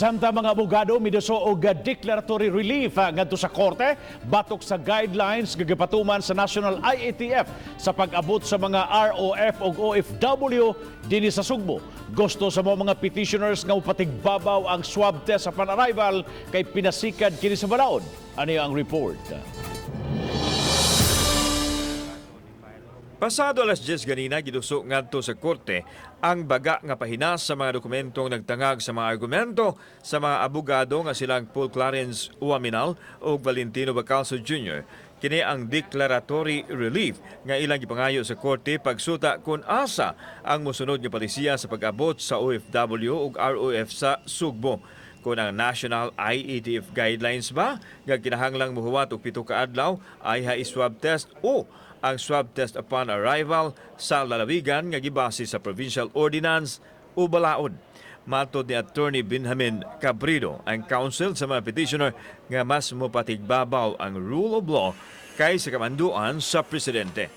Samtang mga abogado miduso og declaratory relief ngadto sa korte batok sa guidelines gagapatuman sa National IATF sa pag-abot sa mga ROF ug OFW dinhi sa Sugbo. Gusto sa mga petitioners nga upatigbabaw ang swab test upon arrival kay pinasikad kini sa balaod. Ani ang report. Pasado alas 10 ganina giduso ngadto sa korte ang baga nga pahinas sa mga dokumentong nagtangag sa mga argumento sa mga abogado nga silang Paul Clarence Uaminal ug Valentino Bacalso Jr. Kini ang declaratory relief nga ilang gipangayo sa korte pagsuta kung asa ang mosunod nga palisiya sa pag-abot sa OFW ug ROF sa Sugbo. Kung ang National IATF guidelines ba nga kinahanglang muhuwat og 7 ka adlaw ay swab test o ang swab test upon arrival sa lalawigan nga gibase sa provincial ordinance o balaod. Matod ni Attorney Benjamin Cabrido, ang counsel sa mga petitioner nga mas mopatigbabaw ang rule of law kaysa kamanduan sa presidente.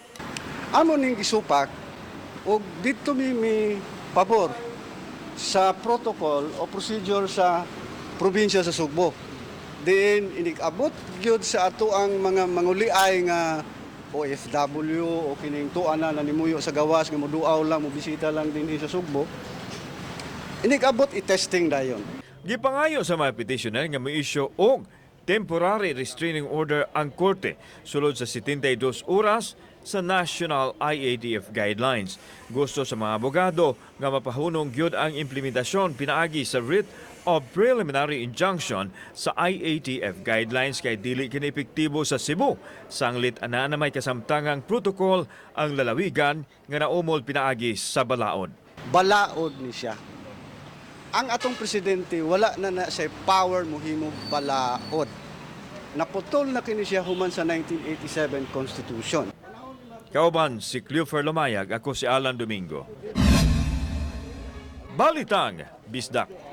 Amo ning gisupak og dito mi pabor sa protocol o procedure sa probinsya sa Sugbo. Diin inig-abot gyud sa ato ang mga manguliay nga OFW o kining tuan na nanimuyo sa gawas nga moduaw lang mobisita lang dinhi sa Sugbo. Inig-abot i-testing dayon. Gipangayo sa mga petitioner nga mo-issue og temporary restraining order ang korte sulod sa 72 oras sa National IATF guidelines. Gusto sa mga abogado nga mapahunong gyud ang implementasyon pinaagi sa writ of preliminary injunction sa IATF guidelines kay dili kini epektibo sa Cebu. Sanglit ana na may kasamtangang protocol ang lalawigan nga naumol pinaagi sa balaod. Balaod ni siya. Ang atong presidente wala na sa power mohimo balaod. Naputol na kini siya human sa 1987 Constitution. Kauban si Cleofer Lumayag, ako si Alan Domingo. Balitang Bisdak.